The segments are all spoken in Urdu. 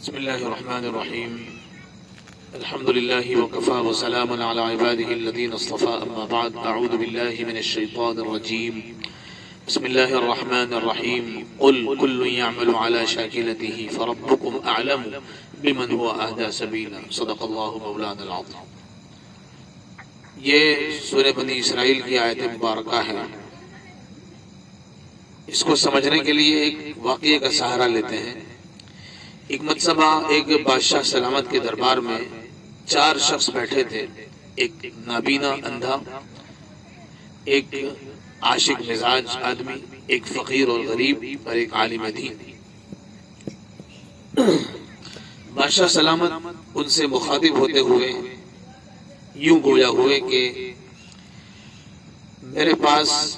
بسم الله الرحمن الرحيم. الحمد لله وكفى وسلام على عباده الذين اصطفى، أما بعد. أعوذ بالله من الشيطان الرجيم. بسم الله الرحمن الرحيم. قل كل يعمل على شاكلته فربكم أعلم بمن هو أهدى سبيلا. صدق الله مولانا العظيم. یہ سورہ بنی اسرائیل کی آیت مبارکہ ہے. اس کو سمجھنے کے لیے ایک واقعے کا سہارا لیتے ہیں. ایک مرتبہ ایک بادشاہ سلامت کے دربار میں 4 شخص بیٹھے تھے. ایک نابینا اندھا، ایک عاشق مزاج آدمی، ایک فقیر اور غریب، اور ایک عالم دین. بادشاہ سلامت ان سے مخاطب ہوتے ہوئے یوں گویا ہوئے کہ میرے پاس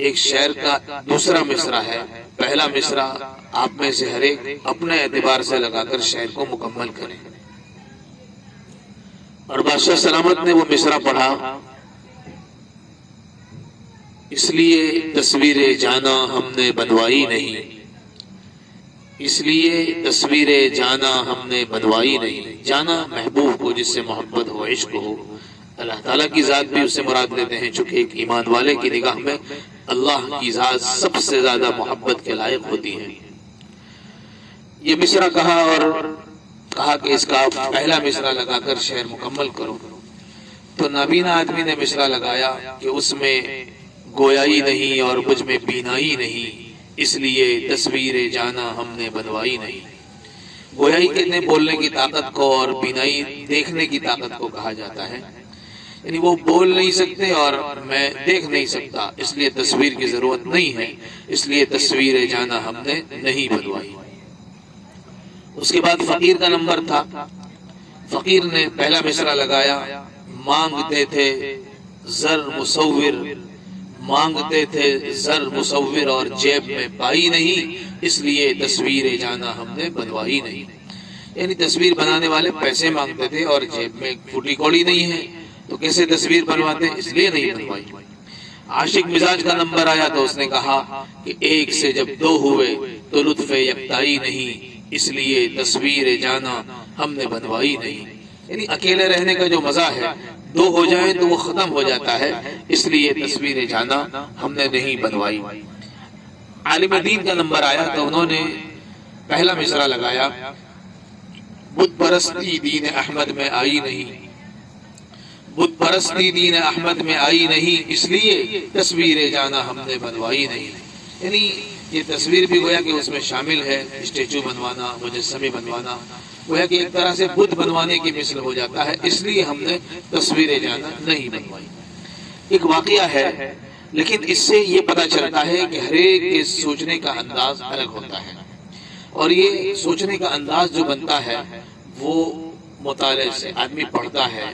ایک شعر کا دوسرا مصرع ہے. پہلا مصرع آپ میں سے ہر ایک اپنے اعتبار سے لگا کر شعر کو مکمل کریں. اور بادشاہ سلامت نے وہ مصرع پڑھا. اس لیے تصویر جانا ہم نے بنوائی نہیں، اس لیے تصویر جانا ہم نے بنوائی نہیں. جانا محبوب کو، جس سے محبت ہو، عشق ہو. اللہ تعالیٰ کی ذات بھی اس سے مراد لیتے ہیں، چونکہ ایک ایمان والے کی نگاہ میں اللہ کی ذات سب سے زیادہ محبت کے لائق ہوتی ہے. یہ مصرع کہا اور کہا کہ اس کا پہلا مصرع لگا کر شعر مکمل کرو. تو نابینا آدمی نے مصرع لگایا کہ اس میں گویائی نہیں اور مجھ میں بینائی نہیں، اس لیے تصویر جانا ہم نے بنوائی نہیں. گویائی کہتے بولنے کی طاقت کو، اور بینائی دیکھنے کی طاقت کو کہا جاتا ہے. یعنی وہ بول نہیں سکتے اور میں دیکھ نہیں سکتا، اس لیے تصویر کی ضرورت نہیں ہے، اس لیے تصویر جانا ہم نے نہیں بنوائی. اس کے بعد فقیر کا نمبر تھا. فقیر نے پہلا مصرع لگایا. مانگتے تھے زر مصور، مانگتے تھے زر مصور اور جیب میں پائی نہیں، اس لیے تصویر جانا ہم نے بنوائی نہیں. یعنی تصویر بنانے والے پیسے مانگتے تھے اور جیب میں پھوٹی کوڑی نہیں ہے، تو کیسے تصویر بنواتے ہیں، اس لیے نہیں بنوائی. عاشق مزاج کا نمبر آیا تو اس نے کہا کہ ایک سے جب 2 ہوئے تو لطف یکتائی نہیں، اس لیے تصویر جانا ہم نے بنوائی نہیں. یعنی اکیلے رہنے کا جو مزہ ہے، 2 ہو جائیں تو وہ ختم ہو جاتا ہے، اس لیے تصویر جانا ہم نے نہیں بنوائی. عالم دین کا نمبر آیا تو انہوں نے پہلا مصرع لگایا. بت پرستی دین احمد میں آئی نہیں، بت پرستی دین احمد میں آئی نہیں، اس لیے تصویر جانا ہم نے بنوائی نہیں. یعنی یہ تصویر بھی گویا کہ اس میں شامل ہے، اسٹیچو بنوانا، مجسمے بنوانا، گویا کہ ایک طرح سے بت بنوانے کی مثل ہو جاتا ہے، اس لیے ہم نے تصویر جانا نہیں بنوائی. ایک واقعہ ہے، لیکن اس سے یہ پتہ چلتا ہے کہ ہر ایک کے سوچنے کا انداز الگ ہوتا ہے. اور یہ سوچنے کا انداز جو بنتا ہے وہ مطالعے سے. آدمی پڑھتا ہے،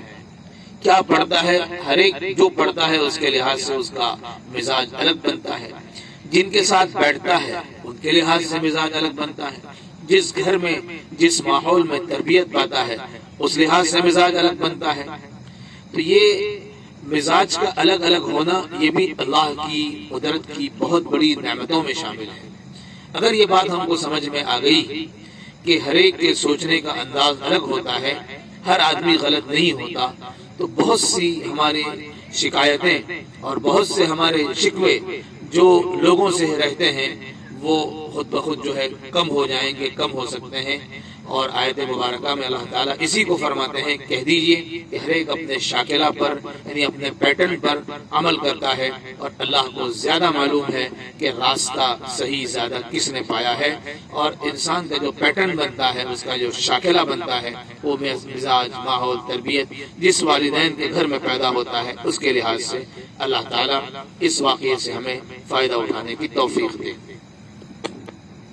کیا پڑھتا ہے، ہر ایک جو پڑھتا ہے اس کے لحاظ سے اس کا مزاج الگ بنتا ہے. جن کے ساتھ بیٹھتا ہے ان کے لحاظ سے مزاج الگ بنتا ہے. جس گھر میں، جس ماحول میں تربیت پاتا ہے اس لحاظ سے مزاج الگ بنتا ہے. تو یہ مزاج کا الگ الگ ہونا یہ بھی اللہ کی قدرت کی بہت بڑی نعمتوں میں شامل ہے. اگر یہ بات ہم کو سمجھ میں آ گئی کہ ہر ایک کے سوچنے کا انداز الگ ہوتا ہے، ہر آدمی غلط نہیں ہوتا، تو بہت سی ہماری شکایتیں اور بہت سے ہمارے شکوے جو لوگوں سے رہتے ہیں وہ خود بخود جو ہے کم ہو جائیں گے، کم ہو سکتے ہیں. اور آیت مبارکہ میں اللہ تعالیٰ اسی کو فرماتے ہیں، کہہ دیجئے کہ ہر ایک اپنے شاکلہ پر، یعنی اپنے پیٹرن پر عمل کرتا ہے، اور اللہ کو زیادہ معلوم ہے کہ راستہ صحیح زیادہ کس نے پایا ہے. اور انسان کا جو پیٹرن بنتا ہے، اس کا جو شاکلہ بنتا ہے، وہ مزاج، ماحول، تربیت جس والدین کے گھر میں پیدا ہوتا ہے اس کے لحاظ سے اللہ تعالیٰ اس واقعے سے ہمیں فائدہ اٹھانے کی توفیق دے.